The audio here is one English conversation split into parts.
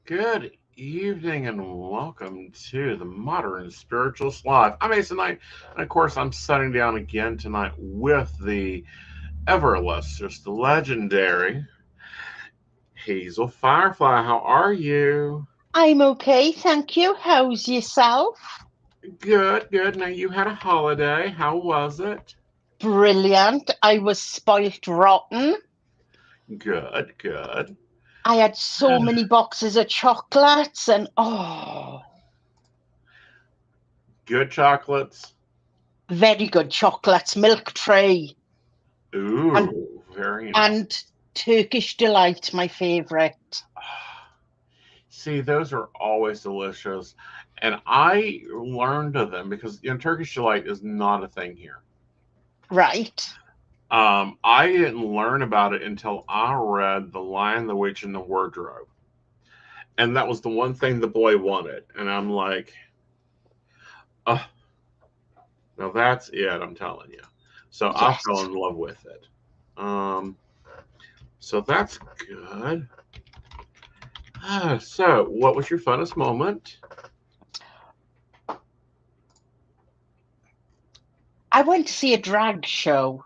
Good evening and welcome to the Modern Spiritualist Live. I'm Aeson Knight, and of course, I'm sitting down again tonight with the ever illustrious, the legendary Hazel Firefly. How are you? I'm okay, thank you. How's yourself? Good, good. Now, you had a holiday. How was it? Brilliant. I was spoilt rotten. Good, good. I had so many boxes of chocolates and Good chocolates. very good chocolates, milk tray and Ooh, very nice. and Turkish delight, my favourite. See, those are always delicious. And I learned of them because Turkish delight is not a thing here. Right. I didn't learn about it until I read The Lion, the Witch, and the Wardrobe, and that was the one thing the boy wanted. And I'm like, oh, now that's it. I'm telling you. So I fell Yes. in love with it. Um, so that's good. So, what was your funnest moment? I went to see a drag show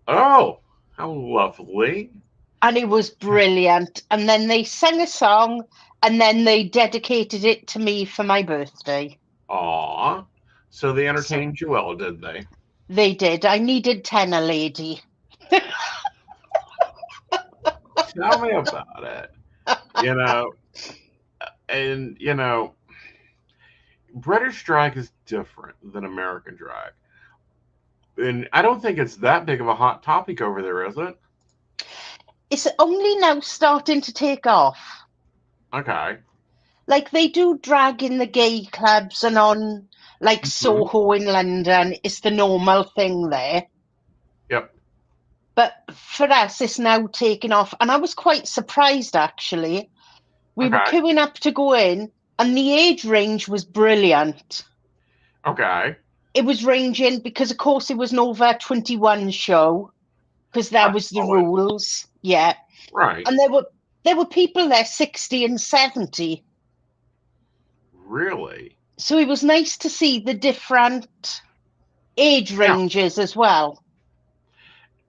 Oh, how lovely! and it was brilliant. And then they sang a song and then they dedicated it to me for my birthday. Aw. So they So entertained you well, did they? they did. I needed 10 a lady. Tell me about it. You know, and British drag is different than American drag. And I don't think it's that big of a hot topic over there, is it? It's only now starting to take off. Okay. Like they do drag in the gay clubs and on like Hmm. Soho in London. It's the normal thing there. Yep. But for us, it's now taking off. And I was quite surprised actually. We were Okay. queuing up to go in, and the age range was brilliant. Okay. It was ranging because, of course, it was an over 21 show because that was the Excellent. rules. Yeah. Right. And there were people there 60 and 70. Really? So it was nice to see the different age Yeah. ranges as well.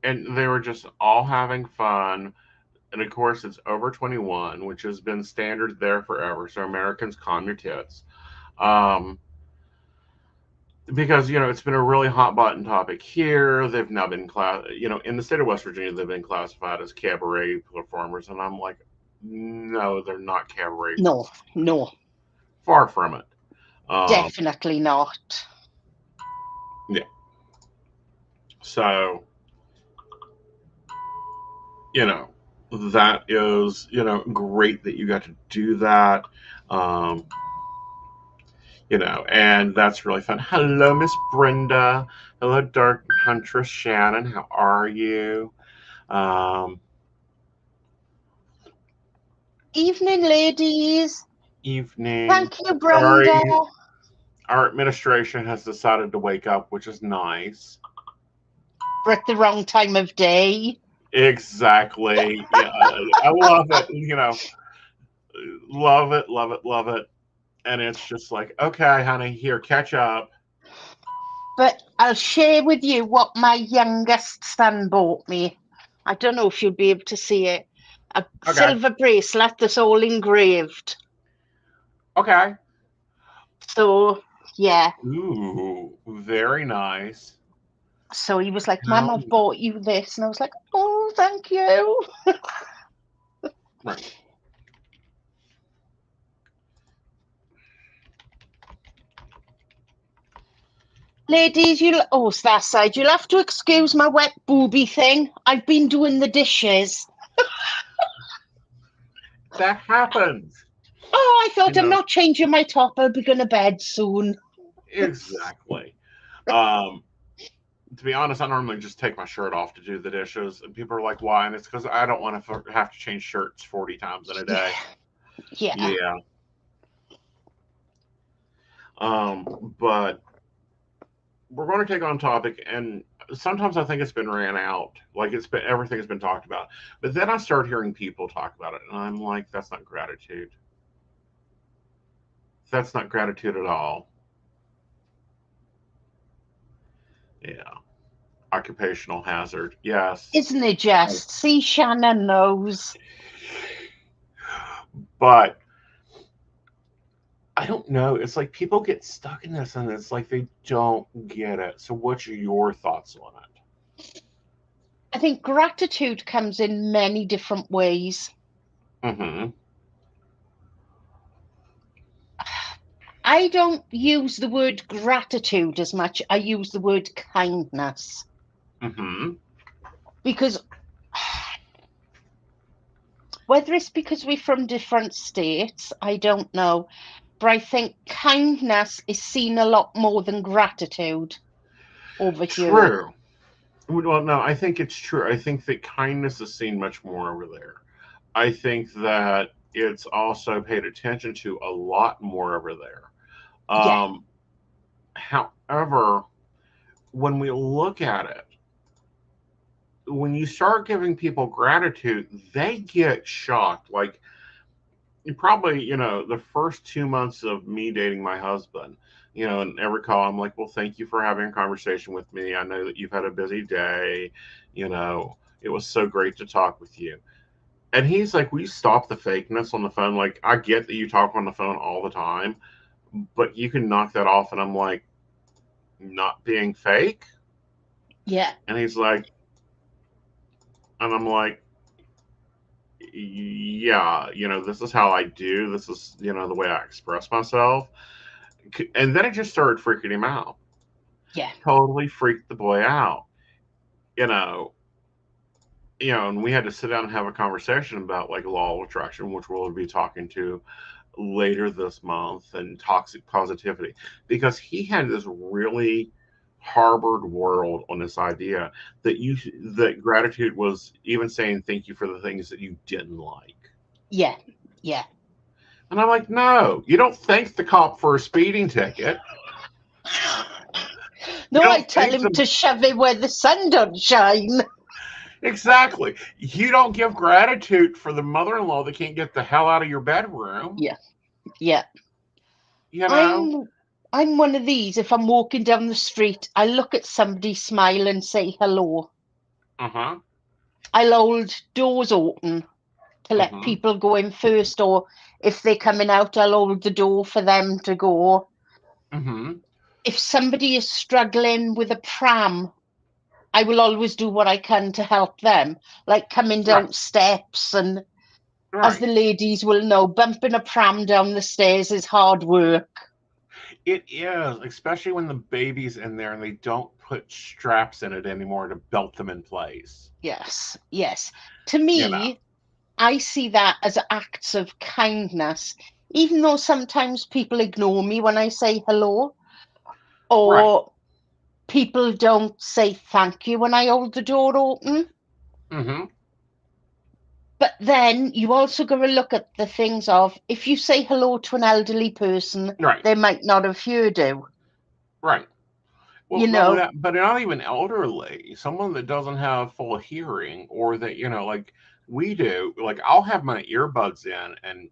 And they were just all having fun. And of course, it's over 21, which has been standard there forever. So Americans, calm your tits. Um, because it's been a really hot button topic here. They've now been in the state of West Virginia, they've been classified as cabaret performers, and I'm like, no, they're not cabaret. No, no, Far from it. Um, definitely not. yeah. So you know that is great that you got to do that. Um, and that's really fun. Hello, Miss Brenda. Hello, Dark Huntress Shannon. How are you? Um, Evening, ladies. Evening. Thank you, Brenda. Sorry, our administration has decided to wake up, which is nice. We're at the wrong time of day. Exactly. Yeah, I love it. Love it, love it, love it. And it's just like, okay, honey, here, catch up. But I'll share with you what my youngest son bought me. I don't know if you'll be able to see it. A Okay, silver bracelet that's all engraved. okay. So, yeah. Ooh, very nice. So he was like, Mum, How I've bought you this. And I was like, oh, thank you. right. Ladies, it's that side. You'll have to excuse my wet booby thing. I've been doing the dishes. That happens. Oh, I You thought I'm know, not changing my top. I'll be going to bed soon. exactly. Um, to be honest, I normally just take my shirt off to do the dishes, and people are like, "Why?" And it's because I don't want to have to change shirts 40 times in a Yeah, day. yeah. Yeah. But we're going to take on topic, and sometimes I think it's been ran out, like it's been everything has been talked about. But then I start hearing people talk about it, and I'm like, that's not gratitude. That's not gratitude at all. Yeah. Occupational hazard. Yes. Isn't it just? See, Shannon knows. But I don't know. It's like people get stuck in this and it's like they don't get it. So, what's your thoughts on it? I think gratitude comes in many different ways. Mm-hmm. I don't use the word gratitude as much. I use the word kindness. Mm-hmm. Because whether it's because we're from different states, I don't know. But I think kindness is seen a lot more than gratitude over here. True. Well, no, I think it's true. I think that kindness is seen much more over there. I think that it's also paid attention to a lot more over there. Yeah, However, when we look at it, when you start giving people gratitude, they get shocked. Like, you probably, the first 2 months of me dating my husband, and every call, I'm like, well, thank you for having a conversation with me. I know that you've had a busy day. It was so great to talk with you. And he's like, will you stop the fakeness on the phone? Like, I get that you talk on the phone all the time, but you can knock that off. And I'm like, not being fake? yeah, And he's like, and I'm like, yeah, this is how I do. This is, the way I express myself. And then it just started freaking him out. yeah, Totally freaked the boy out. You know, and we had to sit down and have a conversation about like law of attraction, which we'll be talking to later this month, and toxic positivity, because he had this really harbored world on this idea that gratitude was even saying thank you for the things that you didn't like. yeah, yeah. And I'm like, no, you don't thank the cop for a speeding ticket. You No, I don't tell thank him them. to shove it where the sun don't shine. Exactly. You don't give gratitude for the mother-in-law that can't get the hell out of your bedroom. Yeah, yeah. You know? I'm one of these. If I'm walking down the street, I look at somebody, smile, and say hello. Uh-huh. I'll hold doors open to let Uh-huh. people go in first, or if they're coming out, I'll hold the door for them to go. Uh-huh. If somebody is struggling with a pram, I will always do what I can to help them, like coming Right. down steps. And as Right. the ladies will know, bumping a pram down the stairs is hard work. It is, especially when the baby's in there and they don't put straps in it anymore to belt them in place. Yes, yes. To You know. me, I see that as acts of kindness, even though sometimes people ignore me when I say hello, Right. or people don't say thank you when I hold the door open. Mm-hmm. But then you also got to look at the things of, if you say hello to an elderly person, Right. they might not have heard you. Right. Well, You not only know, that, but not even elderly, someone that doesn't have full hearing, or that, like we do, like I'll have my earbuds in and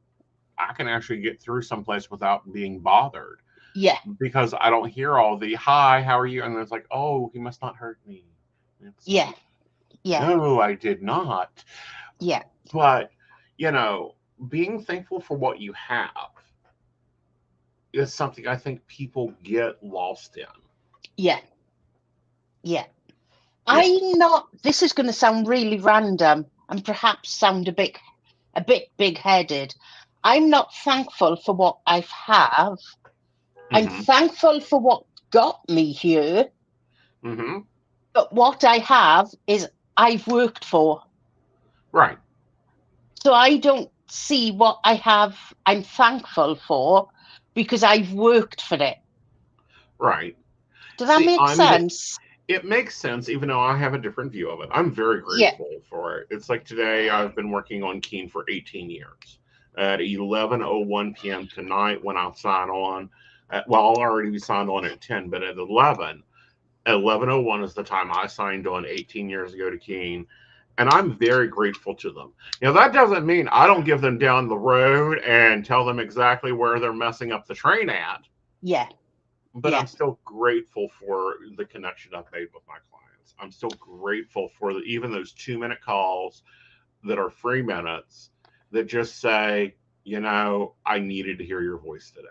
I can actually get through someplace without being bothered yeah, because I don't hear all the hi, how are you? And it's like, oh, he must not hurt me. It's yeah, like, yeah, no, I did not. yeah, But, you know, being thankful for what you have is something I think people get lost in. yeah, yeah. Yeah. I'm not, this is going to sound really random and perhaps sound a bit big-headed. I'm not thankful for what I have. I'm Mm-hmm. thankful for what got me here, Mm-hmm. but what I have is I've worked for. Right. So I don't see what I have I'm thankful for because I've worked for it. Right. Does that See, make sense? it makes sense, even though I have a different view of it. I'm very Yeah. grateful for it. It's like today I've been working on Keen for 18 years. At 11:01 p.m. tonight, when I'll sign on, well, I'll already be signed on at 10, but at 11:01 is the time I signed on 18 years ago to Keen. And I'm very grateful to them. Now, that doesn't mean I don't give them down the road and tell them exactly where they're messing up the train at. Yeah. But Yeah. I'm still grateful for the connection I've made with my clients. I'm still grateful for even those 2-minute calls that are free minutes that just say, I needed to hear your voice today.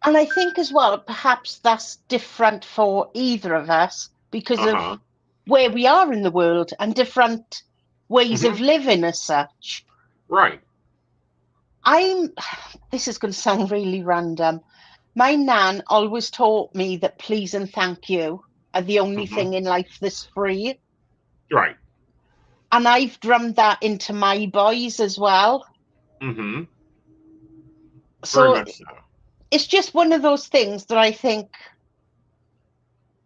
And I think as well, perhaps that's different for either of us because of where we are in the world and different ways of living as such. Right. This is going to sound really random. My nan always taught me that please and thank you are the only thing in life that's free. Right. And I've drummed that into my boys as well. Mm-hmm. So, very much so. It's just one of those things that I think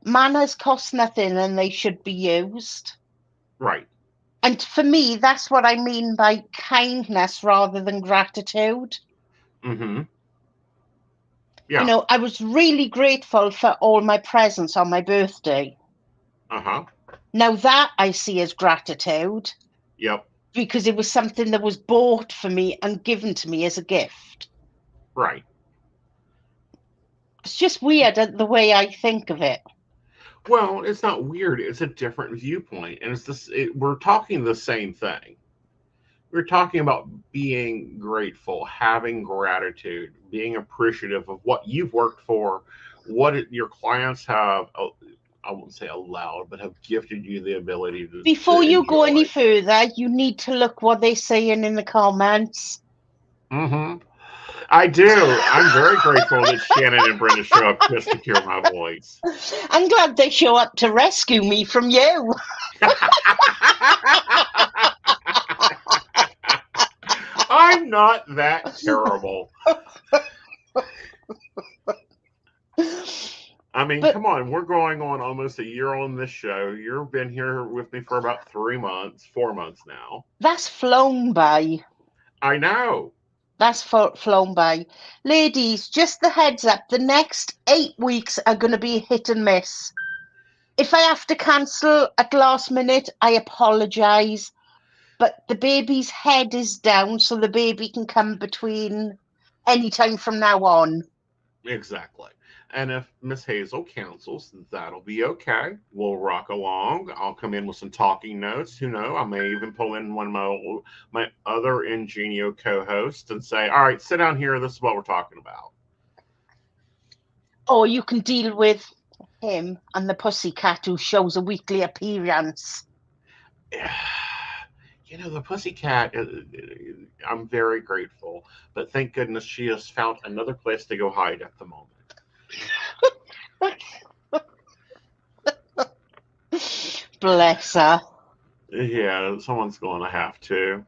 manners cost nothing and they should be used. Right. And for me, that's what I mean by kindness rather than gratitude. Mm-hmm. Yeah. I was really grateful for all my presents on my birthday. Uh-huh. Now that I see as gratitude. Yep. Because it was something that was bought for me and given to me as a gift. Right. It's just weird the way I think of it. Well, it's not weird. It's a different viewpoint. And we're talking the same thing. We're talking about being grateful, having gratitude, being appreciative of what you've worked for, your clients have, I won't say allowed, but have gifted you the ability to Before you enjoy. go any further, you need to look what they're saying in the comments. Mm-hmm. I do. I'm very grateful that Shannon and Brenda show up just to hear my voice. I'm glad they show up to rescue me from you. I'm not that terrible. I mean, come on. We're going on almost a year on this show. You've been here with me for about 4 months now. That's flown by. I know. That's flown by. Ladies, just the heads up, the next 8 weeks are going to be hit and miss. If I have to cancel at last minute, I apologise. But the baby's head is down, so the baby can come between any time from now on. Exactly. And if Miss Hazel cancels, that'll be okay. We'll rock along. I'll come in with some talking notes. Who knows? I may even pull in one of my other Ingenio co-hosts and say, all right, sit down here. This is what we're talking about. Or you can deal with him and the pussycat who shows a weekly appearance. The pussycat, I'm very grateful. But thank goodness she has found another place to go hide at the moment. Bless her. Yeah, someone's going to have to.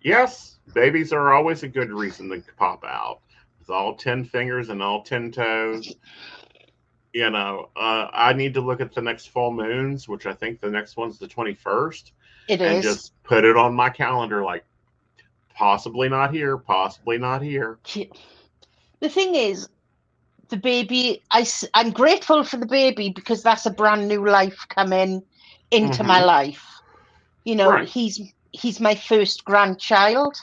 Yes, babies are always a good reason to pop out. With all 10 fingers and all 10 toes. I need to look at the next full moons, which I think the next one's the 21st. It and is. Just put it on my calendar like, possibly not here, possibly not here. The thing is, the baby, I'm grateful for the baby because that's a brand new life coming into my life. Right. He's my first grandchild.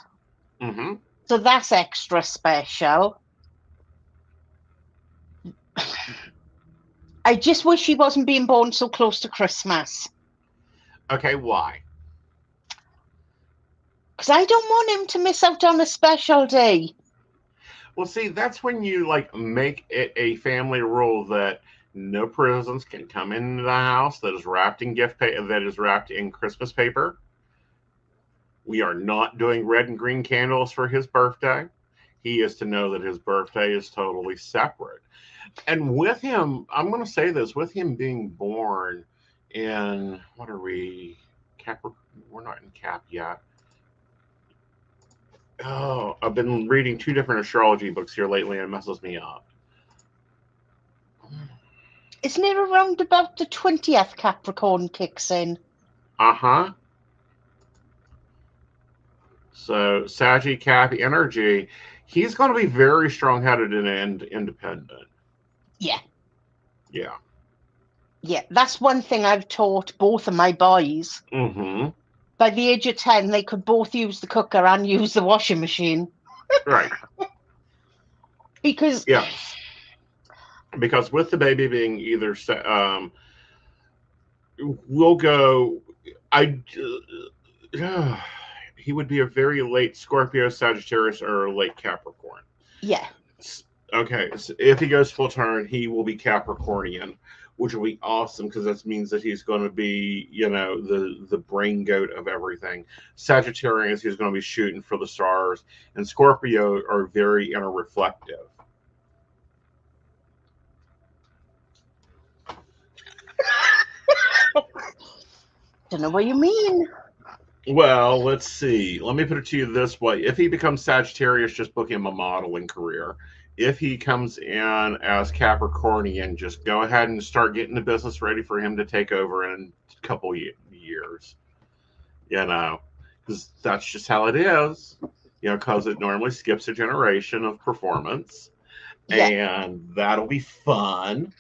Mm-hmm. So that's extra special. I just wish he wasn't being born so close to Christmas. Okay, why? Because I don't want him to miss out on a special day. Well, see, that's when you make it a family rule that no presents can come into the house that is wrapped in that is wrapped in Christmas paper. We are not doing red and green candles for his birthday. He is to know that his birthday is totally separate. And with him, I'm going to say this, with him being born in, what are we? We're not in Cap yet. Oh, I've been reading 2 different astrology books here lately and it messes me up. Isn't it around about the 20th Capricorn kicks in? Uh-huh. So, Saggy Cap energy, he's going to be very strong-headed and independent. Yeah. Yeah. Yeah, that's one thing I've taught both of my boys. Mm-hmm. By the age of 10, they could both use the cooker and use the washing machine. Right. Because Yes. Because with the baby being either, we'll go. I. He would be a very late Scorpio, Sagittarius, or a late Capricorn. yeah, Okay, so if he goes full turn, he will be Capricornian, which will be awesome because that means that he's going to be, the brain goat of everything. Sagittarius, he's going to be shooting for the stars, and Scorpio are very inner reflective. don't know what you mean. Well, let's see. Let me put it to you this way. If he becomes Sagittarius, just book him a modeling career. If he comes in as Capricornian, just go ahead and start getting the business ready for him to take over in a couple years. Because that's just how it is. Because it normally skips a generation of performance. Yeah. And that'll be fun.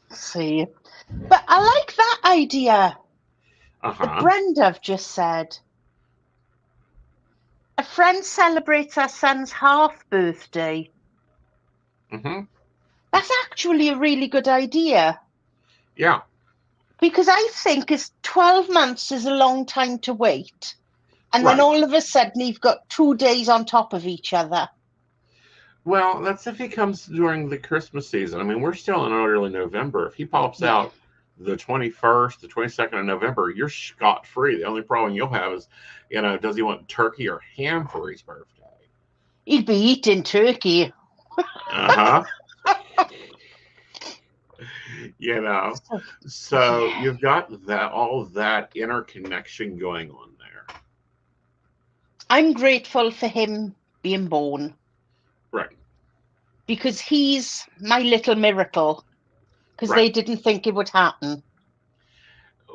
See. But I like that idea that Uh-huh. Brenda have just said. A friend celebrates her son's half birthday. Mm-hmm. That's actually a really good idea. Yeah. Because I think 12 months is a long time to wait. And then Right. all of a sudden you've got 2 days on top of each other. Well, that's if he comes during the Christmas season. I mean, we're still in early November. If he pops out the 21st, the 22nd of November, you're scot free. The only problem you'll have is, does he want turkey or ham for his birthday? He'd be eating turkey. Uh huh. So you've got all of that interconnection going on there. I'm grateful for him being born. Right. Because he's my little miracle. Because Right. they didn't think it would happen.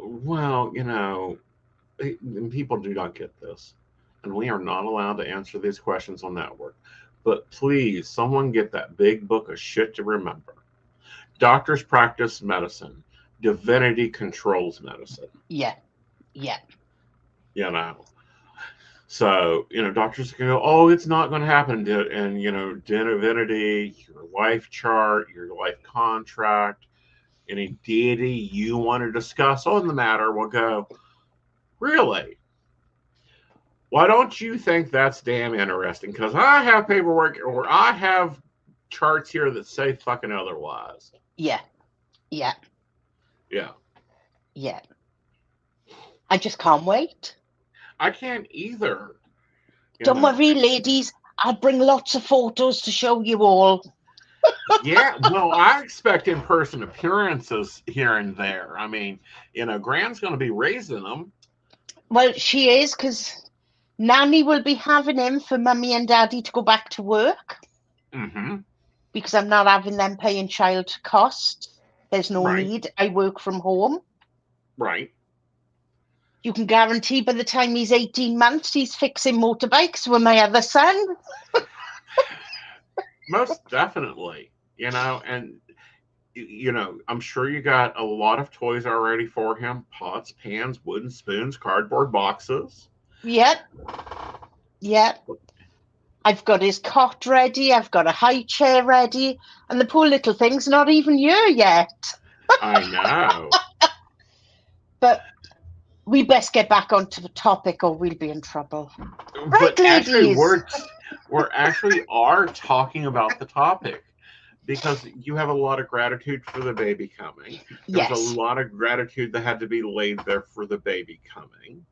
Well, people do not get this. And we are not allowed to answer these questions on network. But please, someone get that big book of shit to remember. Doctors practice medicine. Divinity controls medicine. Yeah. Yeah. So, doctors can go, oh, it's not going to happen. And, divinity, your life chart, your life contract, any deity you want to discuss on the matter will go, really? Why don't you think that's damn interesting? Because I have paperwork or I have charts here that say fucking otherwise. Yeah. Yeah. Yeah. Yeah. I just can't wait. I can't either. Don't worry, ladies. I'll bring lots of photos to show you all. Yeah, well, I expect in-person appearances here and there. I mean, Gran's going to be raising them. Well, she is, because Nanny will be having him for Mummy and Daddy to go back to work. Mm-hmm. Because I'm not having them paying child costs. There's no Right. need. I work from home. Right. You can guarantee by the time he's 18 months, he's fixing motorbikes with my other son. Most definitely. And I'm sure you got a lot of toys already for him: pots, pans, wooden spoons, cardboard boxes. Yep. I've got his cot ready. I've got a high chair ready. And the poor little thing's not even here yet. I know. But we best get back onto the topic or we'll be in trouble. Right, But actually, ladies? we're actually are talking about the topic. Because you have a lot of gratitude for the baby coming. There's a lot of gratitude that had to be laid there for the baby coming.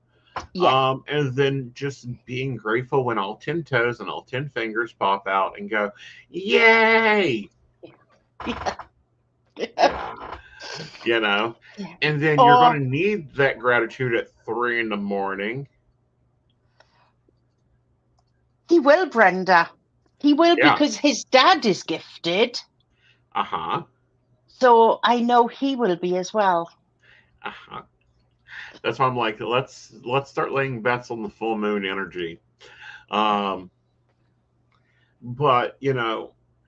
Yeah. And then just being grateful when all 10 toes and all 10 fingers pop out and go, yay! Yeah. And then you're going to need that gratitude at 3 a.m. He will, Brenda. He will, because his dad is gifted. Uh-huh. So I know he will be as well. Uh-huh. That's why I'm like, let's start laying bets on the full moon energy. But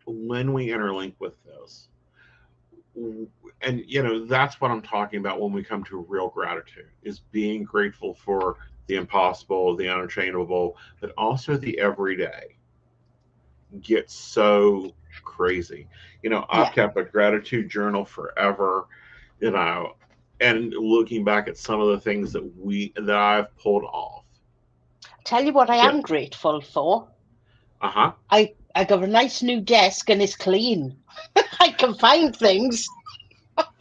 when we interlink with this, and you know, that's what I'm talking about when we come to real gratitude, is being grateful for the impossible, the unattainable, but also the everyday gets so crazy. You know, I've Yeah. kept a gratitude journal forever, you know, and looking back at some of the things that I've pulled off. Tell you what I Yeah. am grateful for. Uh-huh. I got a nice new desk and it's clean. I can find things.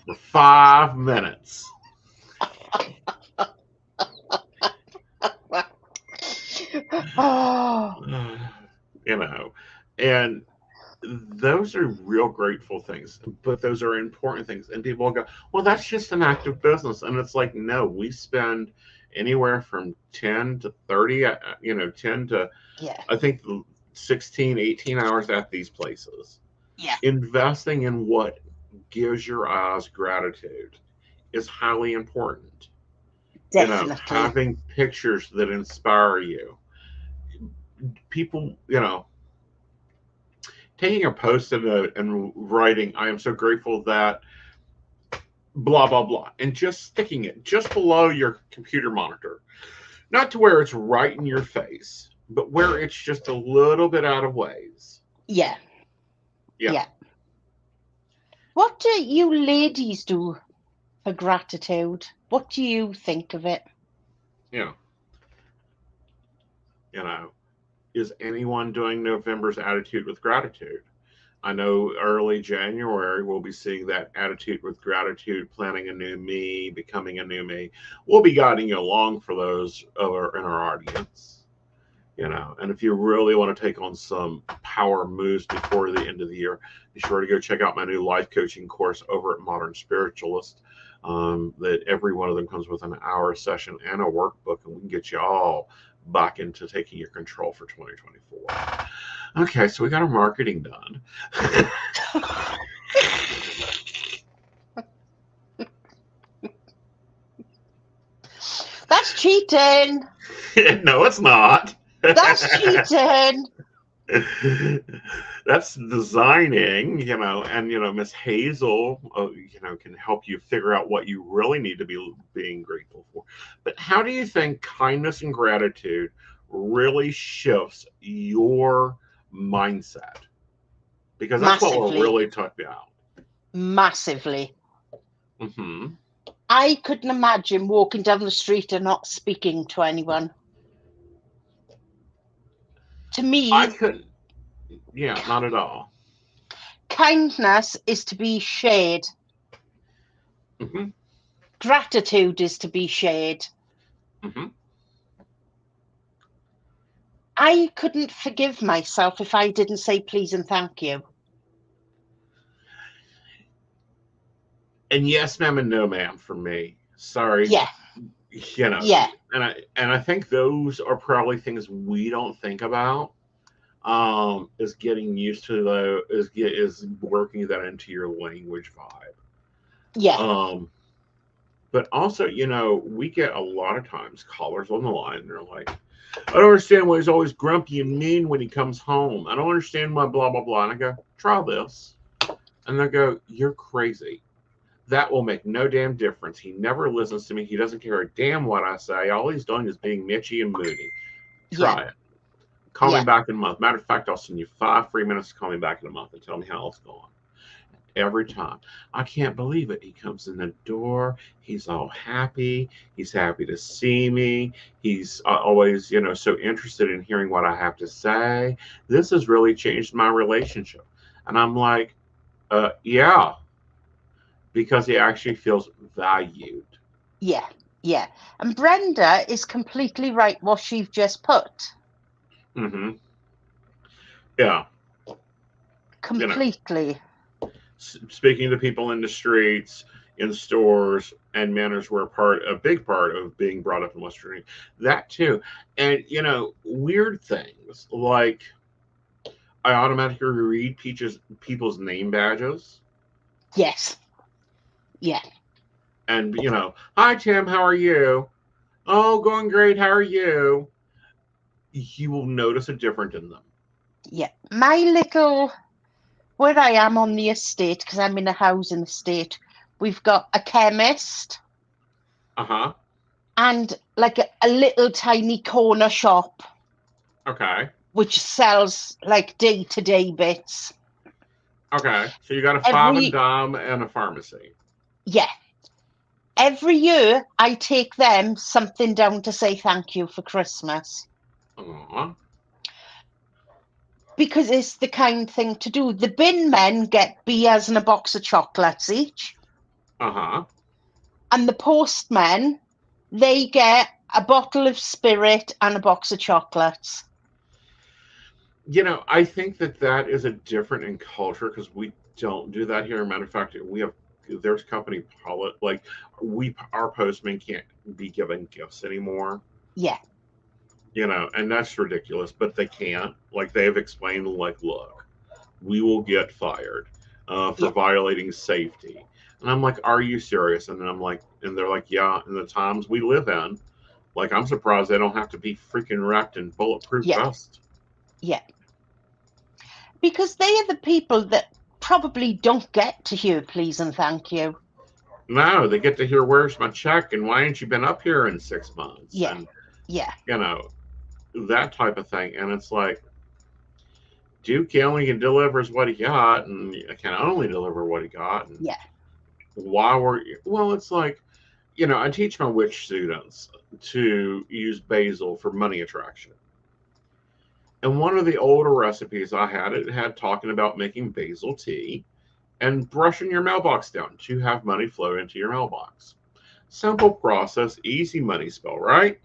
For 5 minutes. Oh, You know, and those are real grateful things, but those are important things. And people will go, well, that's just an act of business. And it's like, no, we spend anywhere from 10 to 30, 10 to, yeah, I think, 16, 18 hours at these places. yeah, Investing in what gives your eyes gratitude is highly important. You know, definitely. having pictures that inspire you. People, you know, taking a post-it note and writing, I am so grateful that blah, blah, blah, and just sticking it just below your computer monitor. Not to where it's right in your face, but where it's just a little bit out of ways. Yeah, Yeah. yeah. What do you ladies do for gratitude? What do you think of it? Yeah. You know, is anyone doing November's attitude with gratitude? I know early January we'll be seeing that attitude with gratitude, planning a new me, becoming a new me. We'll be guiding you along for those in our audience. You know, and if you really want to take on some power moves before the end of the year, be sure to go check out my new life coaching course over at Modern Spiritualist. That every one of them comes with an hour session and a workbook, and we can get you all back into taking your control for 2024. Okay, so we got our marketing done. That's cheating. No, it's not. That's cheating. That's designing, you know, and you know, Miss Hazel, you know, can help you figure out what you really need to be being grateful for. But how do you think kindness and gratitude really shifts your mindset? Because that's what we're Massively, really talking about. massively. Hmm. I couldn't imagine walking down the street and not speaking to anyone. To I me, couldn't. Yeah, not at all. kindness is to be shared. Hmm. Gratitude is to be shared. Hmm. I couldn't forgive myself if I didn't say please and thank you. And yes, ma'am, and no, ma'am, for me. Sorry, Yeah, you know, yeah, and I think those are probably things we don't think about. Is getting used to the is working that into your language vibe. yeah, Um, but also, you know, we get a lot of times callers on the line. And they're like, I don't understand why he's always grumpy and mean when he comes home. I don't understand why blah blah blah. And I go, try this, and they go, you're crazy. That will make no damn difference. He never listens to me. He doesn't care a damn what I say. All he's doing is being Mitchy and moody. yeah, Try it. Call me yeah, back in a month. Matter of fact, I'll send you 5 free minutes to call me back in a month and tell me how it's going. Every time. I can't believe it. He comes in the door. He's all happy. He's happy to see me. He's always, you know, so interested in hearing what I have to say. This has really changed my relationship. And I'm like, yeah, because he actually feels valued. yeah, yeah. And Brenda is completely right what she've just put. Hmm. Yeah. You know, Completely. speaking to people in the streets, in stores, and manners were a big part of being brought up in West Virginia. That too, and you know, weird things like I automatically read people's name badges, Yes. Yeah. and you know, hi Tim, how are you? Oh, going great. How are you? You will notice a difference in them. Yeah. My little where I am on the estate, because I'm in a housing estate, we've got a chemist. Uh-huh. And like a little tiny corner shop. Okay. Which sells like day-to-day bits. Okay. So you got a fob and dime and a pharmacy. Yeah. Every year I take them something down to say thank you for Christmas. Aww. Because it's the kind thing to do. The bin men get beers and a box of chocolates each. Uh-huh. And the postmen, they get a bottle of spirit and a box of chocolates. You know, I think that is a different in culture because we don't do that here. Matter of fact, there's company like our postmen can't be given gifts anymore. Yeah. You know, and that's ridiculous, but they can't. Like they've explained, like, look, we will get fired for violating safety. And I'm like, are you serious? And then and they're like, yeah, in the times we live in, like, I'm surprised they don't have to be freaking wrapped in bulletproof vests. Yeah. Because they are the people that probably don't get to hear please and thank you. No, they get to hear, where's my check? And why ain't you been up here in 6 months? Yeah. And, yeah. You know, that type of thing. And it's like, Duke only delivers what he got, and can only deliver what he got. And yeah. Well, it's like, you know, I teach my witch students to use basil for money attraction. And one of the older recipes I had, it had talking about making basil tea and brushing your mailbox down to have money flow into your mailbox. Simple process, easy money spell, right?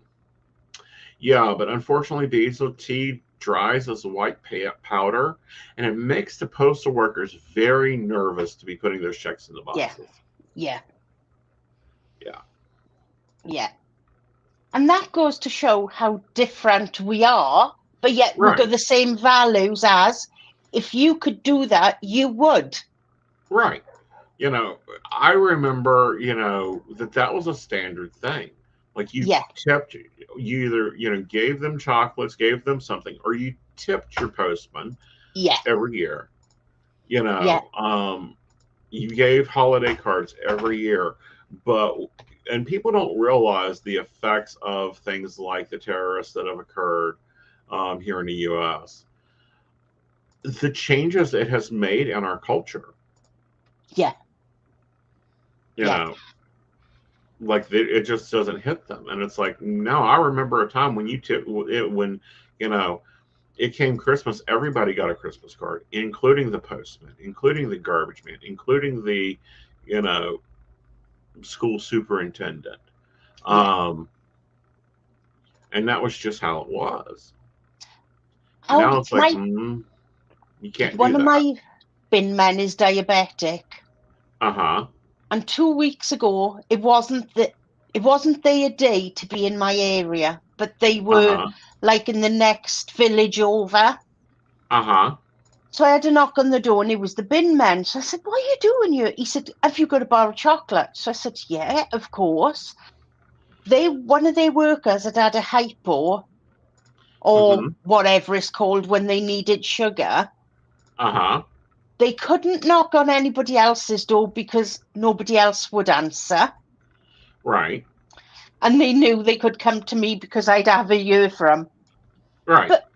Yeah, but unfortunately, basil tea dries as a white powder, and it makes the postal workers very nervous to be putting those checks in the boxes. Yeah. Yeah. Yeah. And that goes to show how different we are, but yet we've got the same values as, if you could do that, you would. Right. You know, I remember, you know, that was a standard thing. Like you tipped, you either, you know, gave them chocolates, gave them something, or you tipped your postman every year. You know, you gave holiday cards every year. And people don't realize the effects of things like the terrorists that have occurred here in the U.S. The changes it has made in our culture. Yeah. You know, like it just doesn't hit them. And it's like, no, I remember a time when when, you know, it came Christmas, everybody got a Christmas card, including the postman, including the garbage man, including the, you know, school superintendent. And that was just how it was. Now it's like, you can't one do of that. my bin men is diabetic. Uh-huh. And 2 weeks ago, it wasn't their day to be in my area, but they were like in the next village over. Uh-huh. So I had to knock on the door, and it was the bin man. So I said, what are you doing here? He said, have you got a bar of chocolate? So I said, yeah, of course. One of their workers had a hypo, or whatever it's called, when they needed sugar. Uh-huh. They couldn't knock on anybody else's door because nobody else would answer. Right. And they knew they could come to me because I'd have a year for them. Right. But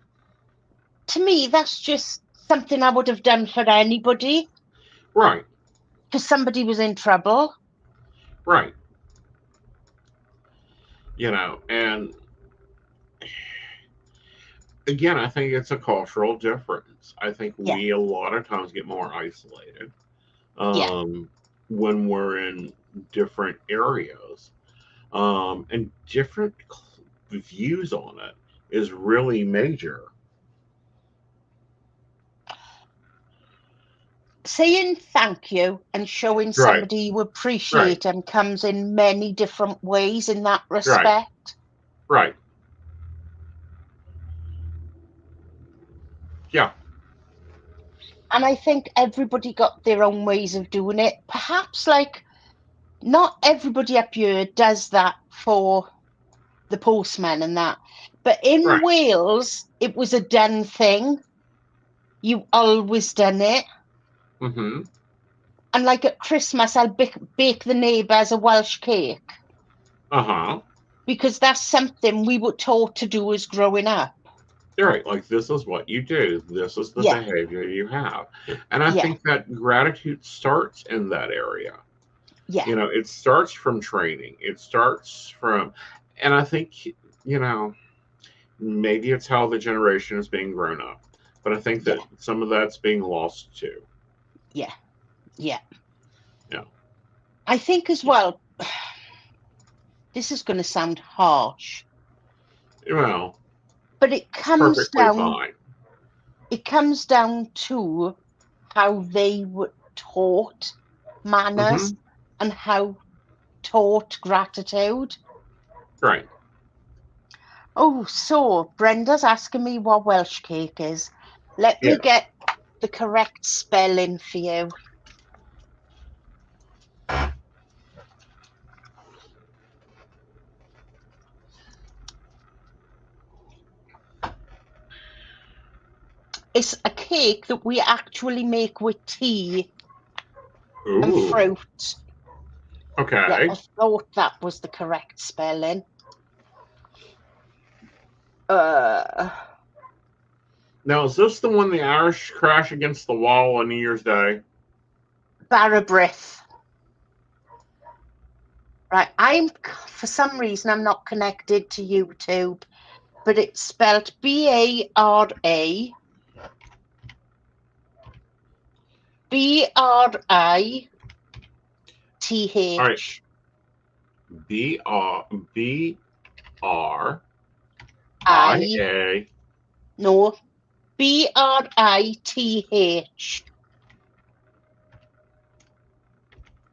to me, that's just something I would have done for anybody. Right. Because somebody was in trouble. Right. You know, and again, I think it's a cultural difference. I think we a lot of times get more isolated when we're in different areas. And different views on it is really major. Saying thank you and showing somebody you appreciate them comes in many different ways in that respect. Right. Yeah. And I think everybody got their own ways of doing it. Perhaps, like, not everybody up here does that for the postman and that. But in Wales, it was a done thing. You always done it. Mm-hmm. And like at Christmas, I'll bake the neighbours a Welsh cake. Uh-huh. Because that's something we were taught to do as growing up. Right, like this is what you do. This is the Yeah. behavior you have. And I Yeah. think that gratitude starts in that area. Yeah. You know, it starts from training. It starts from, and I think, you know, maybe it's how the generation is being grown up. But I think that some of that's being lost too. Yeah. Yeah. Yeah. I think as well, this is going to sound harsh. Well, but it comes perfectly down fine. to how they were taught manners and how taught gratitude. Right. Oh, so Brenda's asking me what Welsh cake is. Let me get the correct spelling for you. It's a cake that we actually make with tea and fruit. Okay. Yeah, I thought that was the correct spelling. Now, is this the one the Irish crash against the wall on New Year's Day? Barabrith. Right, for some reason I'm not connected to YouTube, but it's spelled B-A-R-A B-R-I-T-H. All right. B-R-I-A. No, B-R-I-T-H.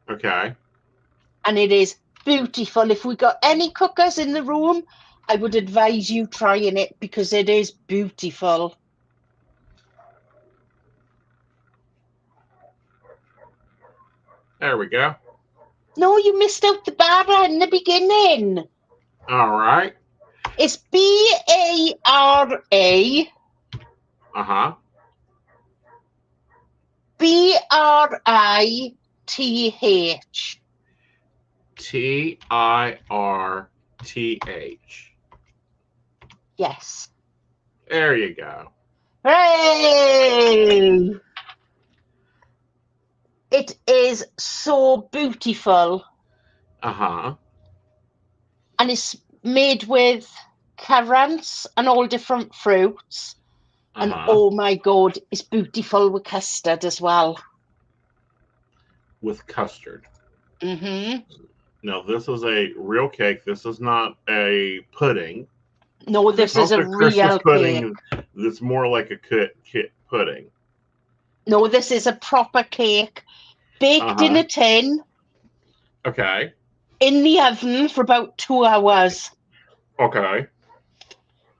Okay. And it is beautiful. If we got any cookers in the room, I would advise you trying it because it is beautiful. There we go. No, you missed out the bara in the beginning. All right. It's B-A-R-A. Uh-huh. B-R-I-T-H. T-I-R-T-H. Yes. There you go. Hooray! It is so beautiful. Uh-huh. And it's made with currants and all different fruits. And oh my God, it's beautiful with custard as well. With custard. Mm-hmm. Now, this is a real cake. This is not a pudding. No, this is a real pudding. cake. It's more like a kit pudding. No, this is a proper cake. Baked in a tin. Okay. In the oven for about 2 hours. Okay.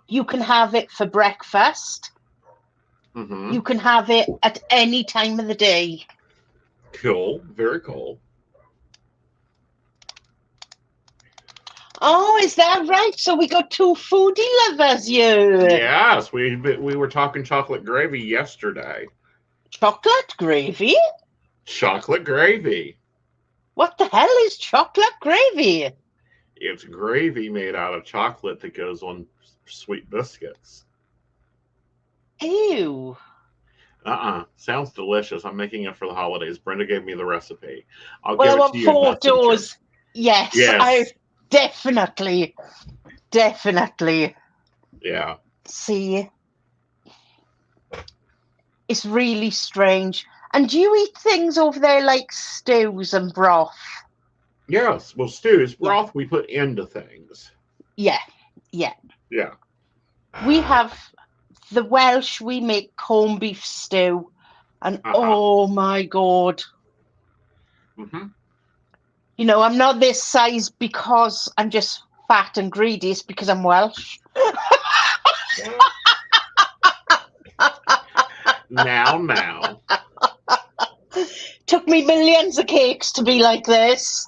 You can have it for breakfast. Mm-hmm. You can have it at any time of the day. Cool. Very cool. Oh, is that right? So we got two foodie lovers here. Yes, we were talking chocolate gravy yesterday. Chocolate gravy? Chocolate gravy. What the hell is chocolate gravy? It's gravy made out of chocolate that goes on sweet biscuits. Ew. Sounds delicious. I'm making it for the holidays. Brenda gave me the recipe. I'll Well, give I it want to you in photos. Messenger. Yes, I definitely. Yeah. See, it's really strange. And do you eat things over there like stews and broth? Yes. Well, stews, broth, we put into things. Yeah. Yeah. We have the Welsh, we make corned beef stew. And oh my God. Mm-hmm. You know, I'm not this size because I'm just fat and greedy. It's because I'm Welsh. Now. Took me millions of cakes to be like this.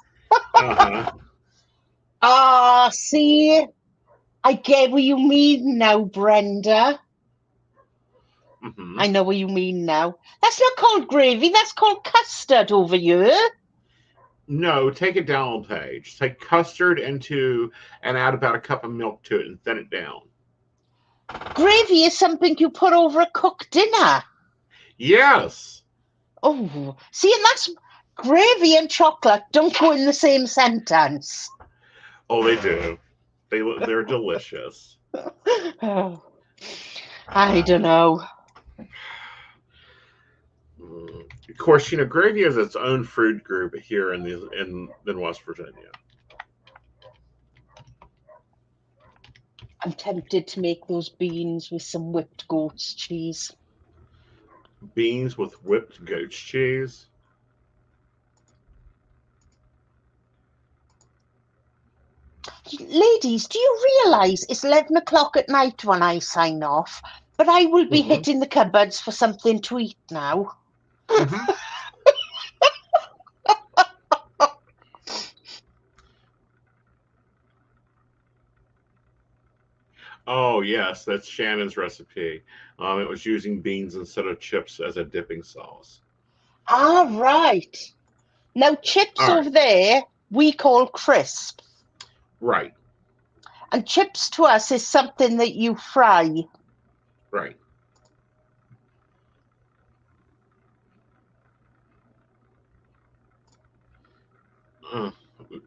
See? I get what you mean now, Brenda. Mm-hmm. I know what you mean now. That's not called gravy. That's called custard over here. No, take it down a page. Take custard and add about a cup of milk to it and thin it down. Gravy is something you put over a cooked dinner. Yes. Oh, see, and that's gravy and chocolate don't go in the same sentence. Oh, they do. They're delicious. Oh, I don't know. Of course, gravy is its own food group here in West Virginia. I'm tempted to make those beans with some whipped goat's cheese. Beans with whipped goat's cheese. Ladies, do you realise it's 11 o'clock at night when I sign off, but I will be hitting the cupboards for something to eat now? Mm-hmm. Oh, yes, that's Shannon's recipe. It was using beans instead of chips as a dipping sauce. Ah, right. Now, chips over there, we call crisps. Right. And chips to us is something that you fry. Right.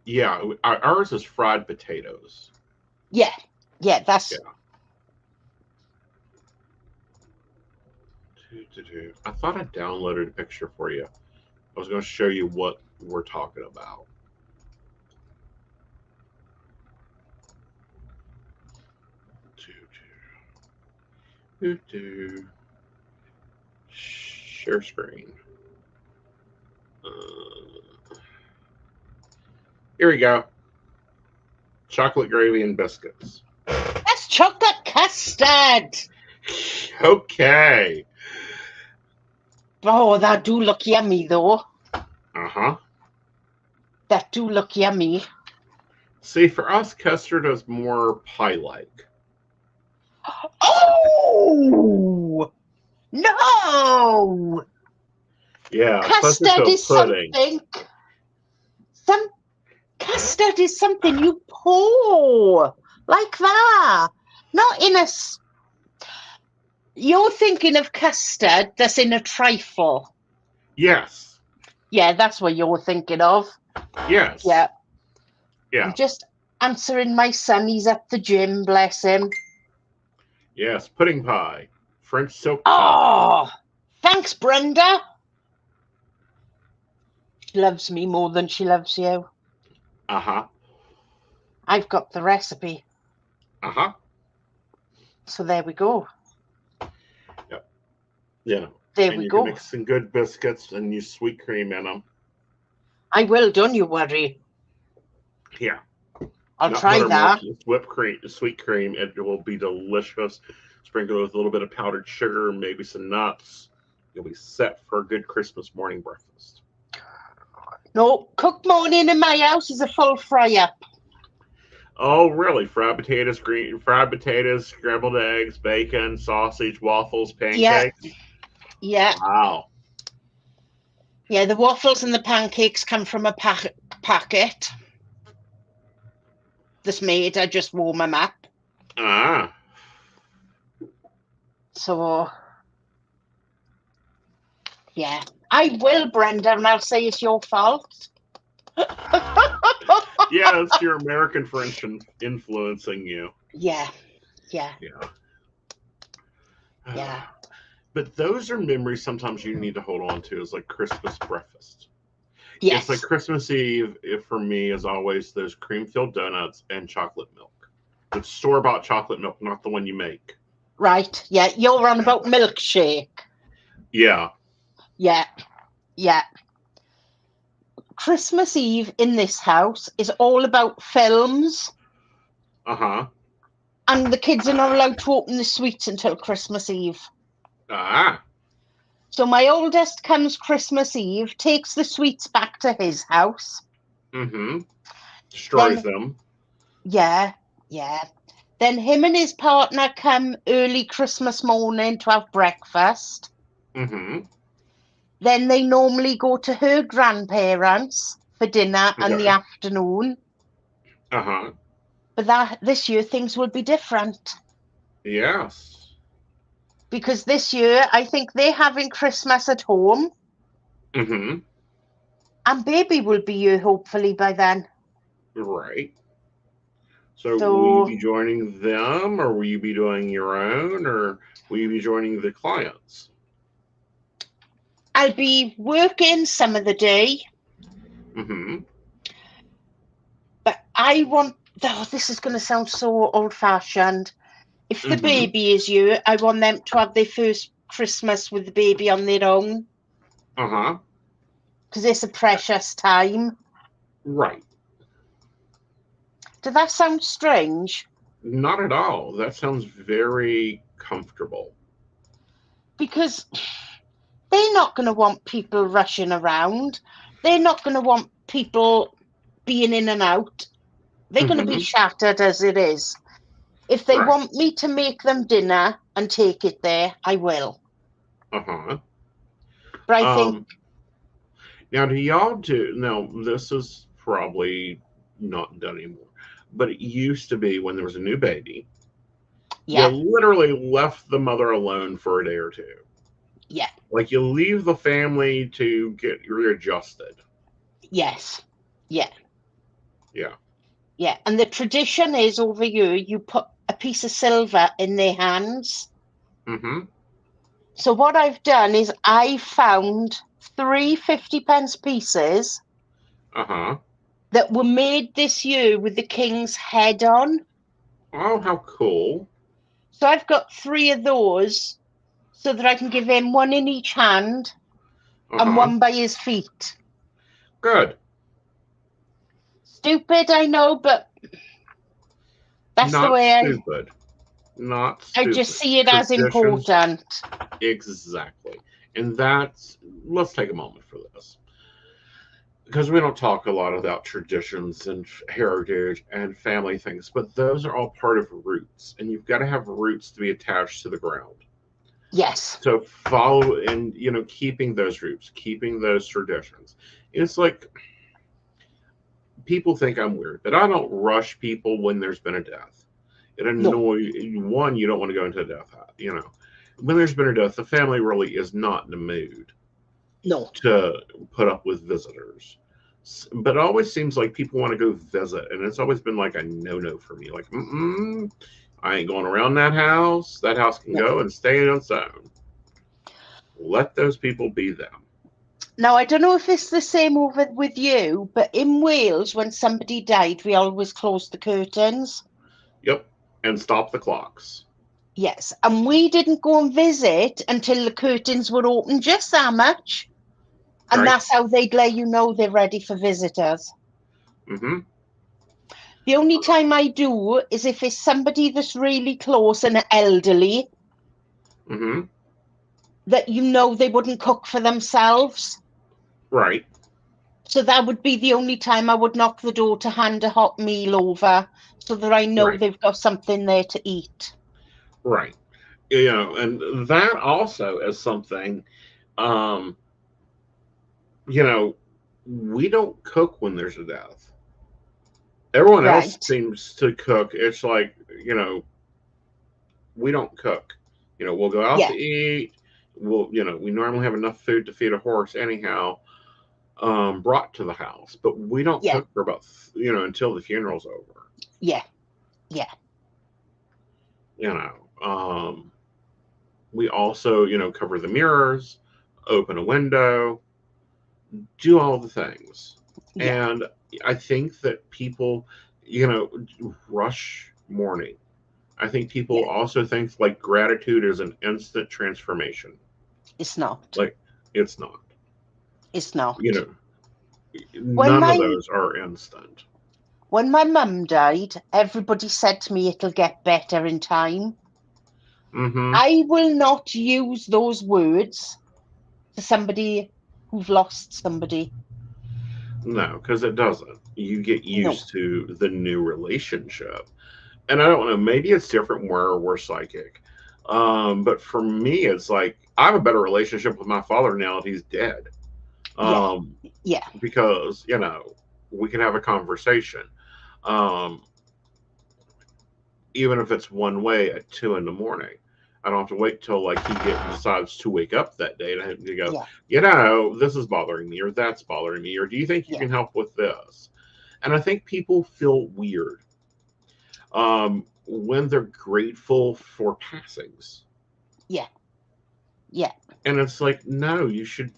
Yeah, ours is fried potatoes. Yeah, that's... Yeah. I thought I downloaded a picture for you. I was going to show you what we're talking about. Share screen. Here we go. Chocolate gravy and biscuits. That's chocolate custard. Okay. Oh, that do look yummy, though. Uh-huh. That do look yummy. See, for us, custard is more pie-like. Oh! No! Yeah, custard is pudding. Custard is something you pour like that. Not in a... You're thinking of custard that's in a trifle. Yes. Yeah, that's what you're thinking of. Yes. Yeah. Yeah. I'm just answering my son. He's at the gym, bless him. Yes, pudding pie. French silk pie. pie. Oh, thanks, Brenda. She loves me more than she loves you. Uh-huh. I've got the recipe. Uh-huh. So there we go. Yep. Yeah. There we go. You can mix some good biscuits and use sweet cream in them. I will, don't you worry. Yeah. I'll try that. Whipped cream, sweet cream. It will be delicious. Sprinkle it with a little bit of powdered sugar, maybe some nuts. You'll be set for a good Christmas morning breakfast. No, cooked morning in my house is a full fry-up. Oh, really? Fried potatoes, scrambled eggs, bacon, sausage, waffles, pancakes? Yeah. Wow. Yeah, the waffles and the pancakes come from a packet that's made. I just warm them up. Ah. So, yeah. I will, Brenda, and I'll say it's your fault. Yeah, it's your American French influencing you. Yeah. But those are memories sometimes you need to hold on to, is like Christmas breakfast. Yes. It's like Christmas Eve, for me, is always those cream-filled donuts and chocolate milk. The store-bought chocolate milk, not the one you make. Right. Yeah, you're on about milkshake. Yeah. Yeah. Christmas Eve in this house is all about films. Uh-huh. And the kids are not allowed to open the sweets until Christmas Eve. Ah. So my oldest comes Christmas Eve, takes the sweets back to his house. Mm-hmm. Destroys them. Yeah. Then him and his partner come early Christmas morning to have breakfast. Mm-hmm. Then they normally go to her grandparents for dinner in the afternoon. Uh-huh. But this year things will be different. Yes. Because this year I think they're having Christmas at home. Mm-hmm. And baby will be here hopefully by then. Right. So will you So be joining them, or will you be doing your own, or will you be joining the clients? I'll be working some of the day. Mm-hmm. But I want, oh, this is going to sound so old-fashioned. If the baby is here, I want them to have their first Christmas with the baby on their own. Uh-huh. Because it's a precious time. Right. Does that sound strange? Not at all. That sounds very comfortable. Because they're not going to want people rushing around. They're not going to want people being in and out. They're going to be shattered as it is. If they want me to make them dinner and take it there, I will. Uh-huh. But I think... Now, do y'all do... Now, this is probably not done anymore. But it used to be when there was a new baby. Yeah. You literally left the mother alone for a day or two. Yeah. Like you leave the family to get readjusted. Yes. Yeah. Yeah. Yeah. And the tradition is over here, you put a piece of silver in their hands. Mm-hmm. So what I've done is I found 3 50-pence pieces that were made this year with the king's head on. Oh, how cool. So I've got 3 of those so that I can give him one in each hand and one by his feet. Good. Stupid, I know, but that's Not the way stupid. Not stupid. I just see it as important. Exactly. And that's... Let's take a moment for this. Because we don't talk a lot about traditions and heritage and family things, but those are all part of roots. And you've got to have roots to be attached to the ground. Yes. So follow and, keeping those roots, keeping those traditions. It's like... People think I'm weird, but I don't rush people when there's been a death. It annoys one. You don't want to go into a death. When there's been a death, the family really is not in the mood to put up with visitors. But it always seems like people want to go visit, and it's always been like a no for me. Like, I ain't going around that house. That house can go and stay on its own. Let those people be them. Now, I don't know if it's the same over with you, but in Wales, when somebody died, we always closed the curtains. Yep, and stop the clocks. Yes, and we didn't go and visit until the curtains were open just that much. And that's how they'd let you know they're ready for visitors. Mm-hmm. The only time I do is if it's somebody that's really close and elderly, that they wouldn't cook for themselves. Right. So that would be the only time I would knock the door to hand a hot meal over so that I know they've got something there to eat. Right. And that also is something, we don't cook when there's a death. Everyone else seems to cook. It's like, we don't cook. We'll go out to eat. We normally have enough food to feed a horse anyhow, brought to the house, but we don't cook for about, until the funeral's over. Yeah. Yeah. We also, cover the mirrors, open a window, do all the things. Yeah. And I think that people, rush mourning. I think people also think like gratitude is an instant transformation. It's not. Like, it's not. It's not. None of those are instant. When my mum died, everybody said to me, it'll get better in time. Mm-hmm. I will not use those words to somebody who've lost somebody. No, because it doesn't. You get used to the new relationship. And I don't know, maybe it's different where we're psychic. But for me, it's like I have a better relationship with my father now that he's dead. Yeah, Um, yeah, because, we can have a conversation. Um, Even if it's one way at 2 in the morning. I don't have to wait till like decides to wake up that day and I have to go, yeah, this is bothering me or that's bothering me, or do you think you yeah, can help with this? And I think people feel weird when they're grateful for passings. yeah, yeah, And it's like, no, you should,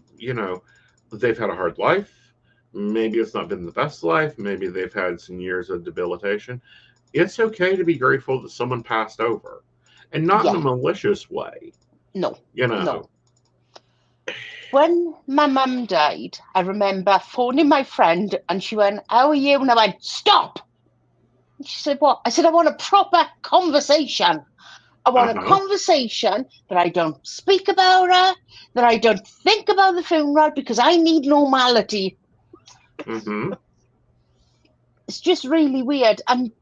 they've had a hard life. Maybe it's not been the best life. Maybe they've had some years of debilitation. It's okay to be grateful that someone passed over and not in a yeah. malicious way, No, you no. know. When my mum died, I remember phoning my friend and she went, "How are you?" And I went, "Stop." And she said, "What?" I said, "I want a proper conversation. I want a Uh-huh. conversation that I don't speak about her, that I don't think about the funeral because I need normality." Mm-hmm. It's just really weird. And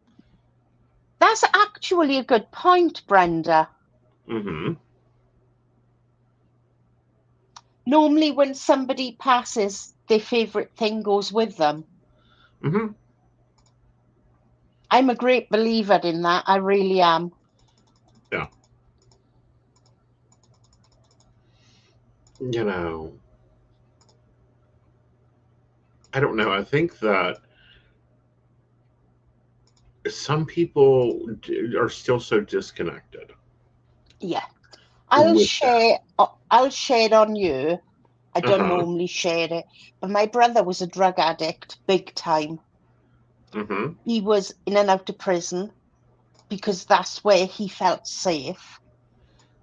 that's actually a good point, Brenda. Mm-hmm. Normally, when somebody passes, their favourite thing goes with them. Mm-hmm. I'm a great believer in that. I really am. Yeah. You know, I don't know. I think that some people are still so disconnected Yeah. I'll with that. share. I'll share it on you. I don't Uh-huh. normally share it, but my brother was a drug addict, big time. Mm-hmm. He was in and out of prison because that's where he felt safe.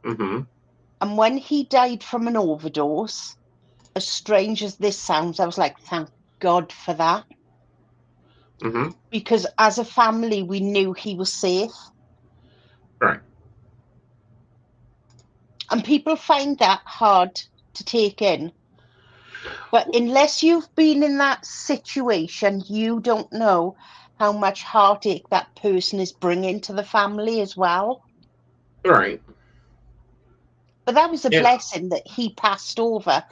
Mm-hmm. And when he died from an overdose, as strange as this sounds, I was like, thank God for that. Mm-hmm. Because as a family, we knew he was safe. Right. And people find that hard to take in. But unless you've been in that situation, you don't know how much heartache that person is bringing to the family as well. Right. But that was a And blessing that he passed over.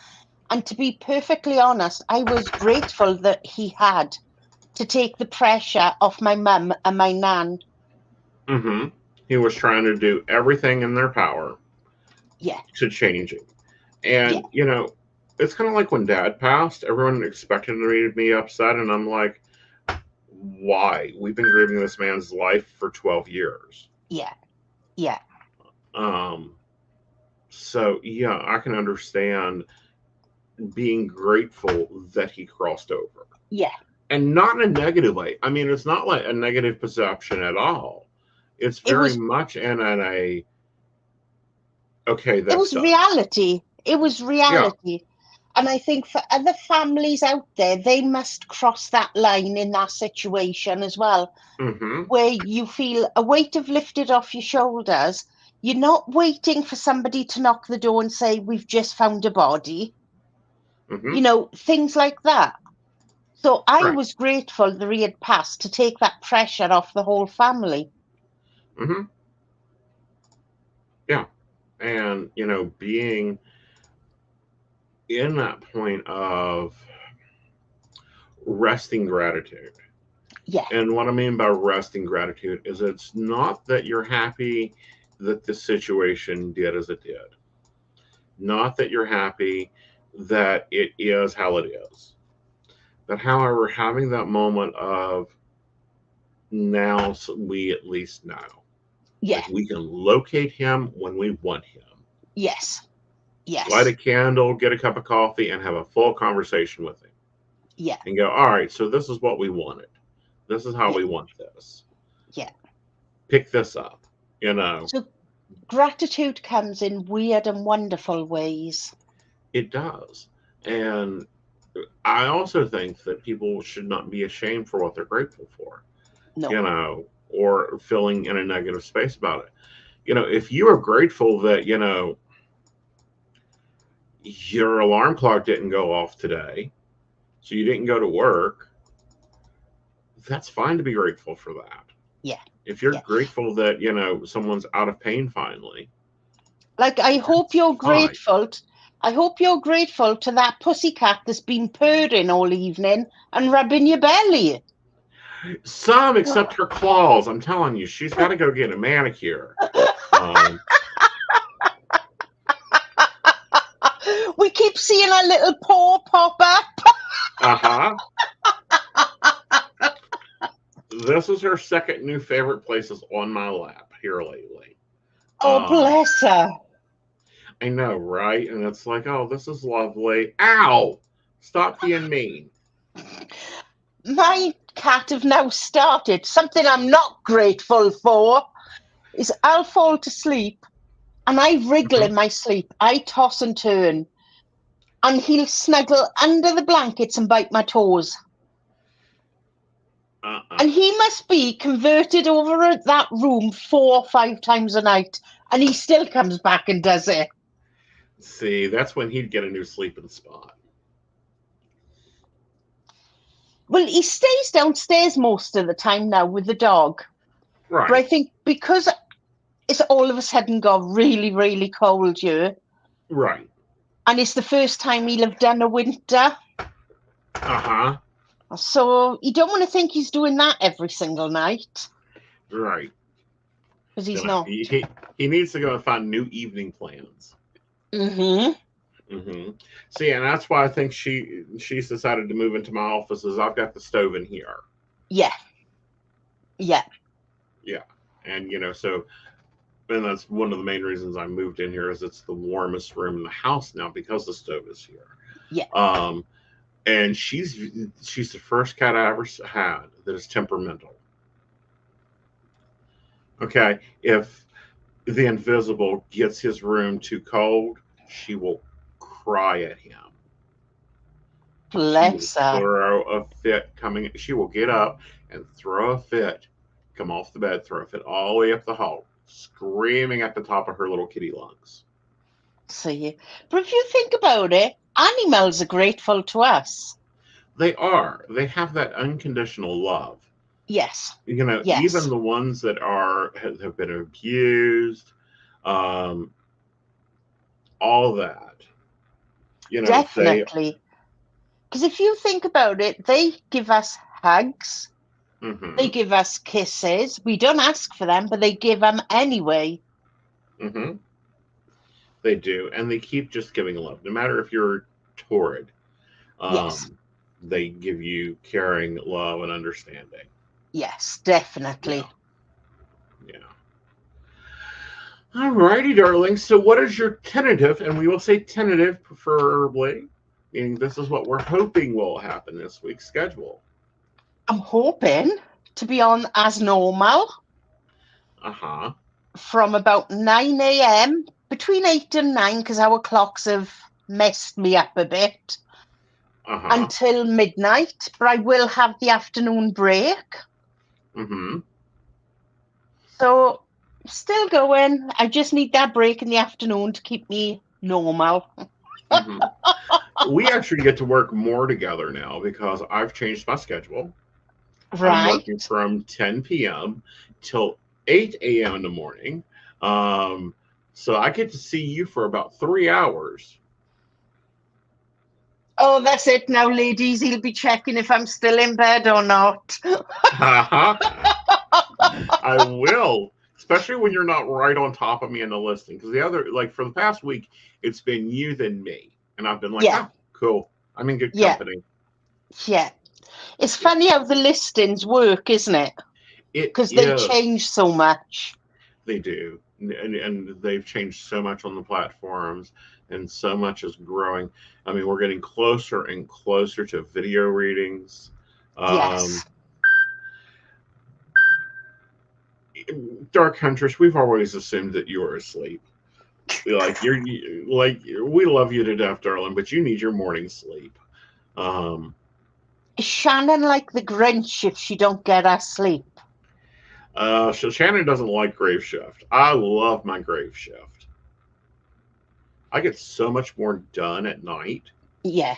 And to be perfectly honest, I was grateful that he had to take the pressure off my mum and my nan. mm-hmm. He was trying to do everything in their power Yeah, to change it. yeah, And, it's kind of like when dad passed, everyone expected me to be upset. And I'm like, why? We've been grieving this man's life for 12 years. yeah, yeah, Um, so, yeah, I can understand being grateful that he crossed over. yeah. And not in a negative way. I mean, it's not like a negative perception at all. It's It very was much in a, okay, it that's was done. reality. It was Yeah. reality. And I think for other families out there, they must cross that line in that situation as well, Mm-hmm. where you feel a weight have lifted off your shoulders. You're not waiting for somebody to knock the door and say, "We've just found a body," Mm-hmm. things like that. So I Right. was grateful that he had passed to take that pressure off the whole family. Mm-hmm. Yeah. And, being in that point of resting gratitude. Yeah, And what I mean by resting gratitude is it's not that you're happy that the situation did as it did, not that you're happy that it is how it is. But however, having that moment of now we at least know. yeah, Like we can locate him when we want him. yes, Light a yes, candle, get a cup of coffee, and have a full conversation with him. yeah, And go, all right, so this is what we wanted. This is how yeah, we want this. yeah. Pick this up. You know, So gratitude comes in weird and wonderful ways. it does. And I also think that people should not be ashamed for what they're grateful for, No, or feeling in a negative space about it. If you are grateful that, your alarm clock didn't go off today, so you didn't go to work, that's fine to be grateful for that. Yeah. If you're Yeah. grateful that, someone's out of pain finally. Like, I hope you're fine. grateful. I hope you're grateful to that pussycat that's been purring all evening and rubbing your belly. Some, except her claws. I'm telling you, she's got to go get a manicure. We keep seeing a little paw pop up. Uh-huh. This is her second new favorite places on my lap here lately. Oh, bless her. I know, right? And it's like, oh, this is lovely. Ow! Stop being mean. My cat have now started. Something I'm not grateful for is I'll fall to sleep and I wriggle in my sleep. I toss and turn. And he'll snuggle under the blankets and bite my toes. And he must be converted over at that room 4 or 5 times a night. And he still comes back and does it. See, that's when he'd get a new sleeping spot. Well, he stays downstairs most of the time now with the dog. Right. But I think because it's all of a sudden got really, really cold here. Right. And it's the first time he'll have done a winter. Uh-huh. So you don't want to think he's doing that every single night. Right. Because he's not. He needs to go and find new evening plans. Mm-hmm. Mm-hmm. See, and that's why I think she's decided to move into my office, is I've got the stove in here. Yeah. Yeah. Yeah. And, and that's one of the main reasons I moved in here, is it's the warmest room in the house now because the stove is here. Yeah. And she's the first cat I ever had that is temperamental. Okay. If the invisible gets his room too cold, she will cry at him. Bless her. Throw a fit coming. She will get up and throw a fit, come off the bed, throw a fit all the way up the hall, screaming at the top of her little kitty lungs. See, but if you think about it, animals are grateful to us. They are. They have that unconditional love. Yes. Yes. Even the ones that have been abused, all that. Definitely. Because if you think about it, they give us hugs. Mm-hmm. They give us kisses. We don't ask for them, but they give them anyway. Mm-hmm. They do. And they keep just giving love. No matter if you're torrid. Yes. They give you caring, love, and understanding. Yes, definitely. Yeah. All righty, darling. So what is your tentative, and we will say tentative preferably, meaning this is what we're hoping will happen this week's schedule. I'm hoping to be on as normal. Uh-huh. From about 9 a.m., between 8 and 9, because our clocks have messed me up a bit, until midnight. But I will have the afternoon break. Mm-hmm. So, still going. I just need that break in the afternoon to keep me normal. Mm-hmm. We actually get to work more together now because I've changed my schedule. Right. I'm working from 10 p.m. till 8 a.m. in the morning. So I get to see you for about 3 hours. Oh, that's it now, ladies. He'll be checking if I'm still in bed or not. I will, especially when you're not right on top of me in the listing. Because for the past week, it's been you then me. And I've been like, oh, cool. I'm in good company. Yeah. It's funny how the listings work, isn't it? Because they change so much. They do. And they've changed so much on the platforms, and so much is growing. I mean, we're getting closer and closer to video readings. Yes. Dark Huntress, we've always assumed that you were asleep. We love you to death, darling, but you need your morning sleep. Is Shannon like the Grinch if she don't get her sleep? So Shannon doesn't like grave shift. I love my grave shift. I get so much more done at night. Yeah.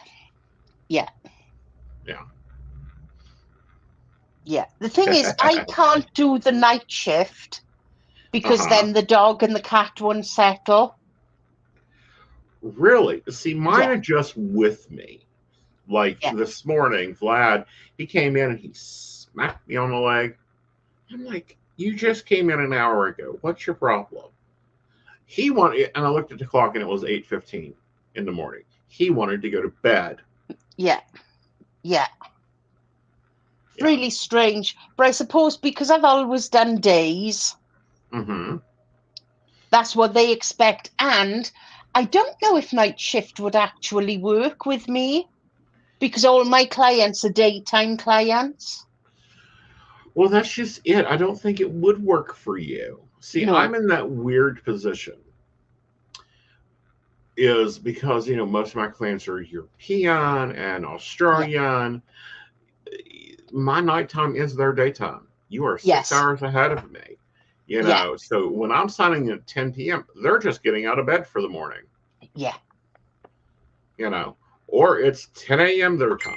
Yeah. The thing is, I can't do the night shift because then the dog and the cat won't settle. Really? See, mine Yeah. are just with me. Like this morning, Vlad, he came in and he smacked me on the leg. I'm like, you just came in an hour ago. What's your problem? He wanted, and I looked at the clock and it was 8:15 in the morning. He wanted to go to bed. Yeah. Really strange. But I suppose because I've always done days, that's what they expect. And I don't know if night shift would actually work with me because all my clients are daytime clients. Well, that's just it. I don't think it would work for you. See, No. I'm in that weird position. Is because, most of my clients are European and Australian. My nighttime is their daytime. You are 6 hours ahead of me. So when I'm signing at 10 p.m., they're just getting out of bed for the morning. Yeah. Or it's 10 a.m. their time.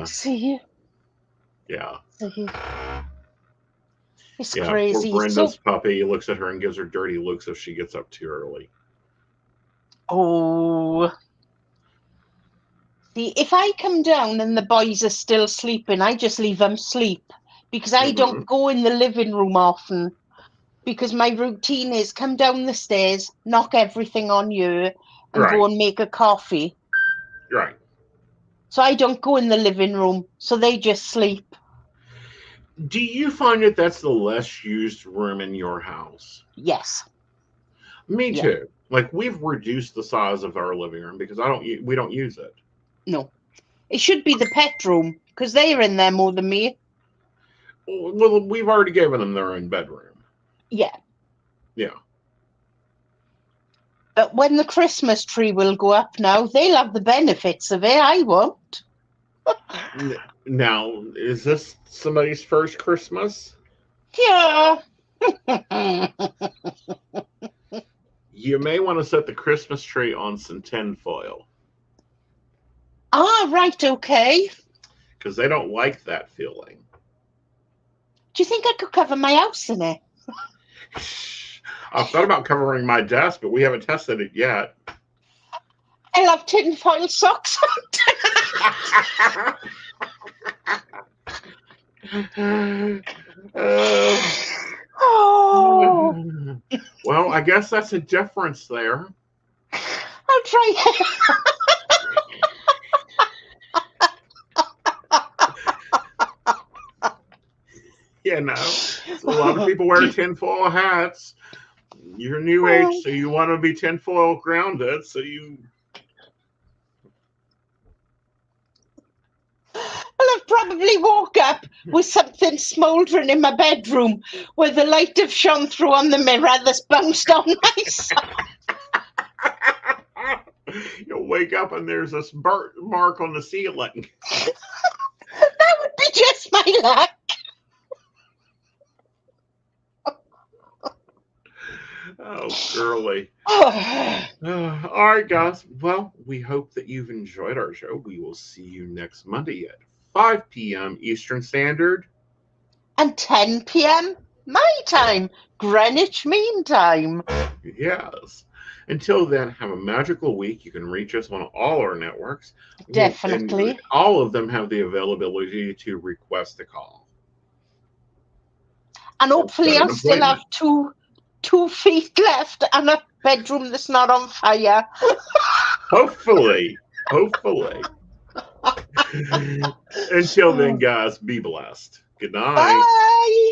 See? Yeah. It's crazy. Poor Brenda's puppy looks at her and gives her dirty looks if she gets up too early. Oh. See, if I come down and the boys are still sleeping, I just leave them sleep because I don't go in the living room often because my routine is come down the stairs, knock everything on you, and go and make a coffee. Right. So I don't go in the living room, so they just sleep. Do you find that that's the less used room in your house? Yes. Me too. Like, we've reduced the size of our living room because we don't use it. No. It should be the pet room because they're in there more than me. Well, we've already given them their own bedroom. Yeah. Yeah. But when the Christmas tree will go up now, they'll have the benefits of it. I won't. Now, is this somebody's first Christmas? Yeah. You may want to set the Christmas tree on some tinfoil. Ah, right, okay. Because they don't like that feeling. Do you think I could cover my house in it? I've thought about covering my desk, but we haven't tested it yet. I'll have tinfoil socks on. Well, I guess that's a difference there. I'll try. A lot of people wear tinfoil hats. You're new age, so you want to be tinfoil grounded, so you... Well, I've probably woke up with something smouldering in my bedroom where the light have shone through on the mirror that's bounced on my side. You'll wake up and there's this burnt mark on the ceiling. That would be just my luck. Oh, girly. All right, guys. Well, we hope that you've enjoyed our show. We will see you next Monday at 5 p.m. Eastern Standard. And 10 p.m. my time, Greenwich Mean Time. Yes. Until then, have a magical week. You can reach us on all our networks. Definitely. And all of them have the availability to request a call. And hopefully I'll still have two feet left and a bedroom that's not on fire. Hopefully. Until then, guys, be blessed. Good night. Bye.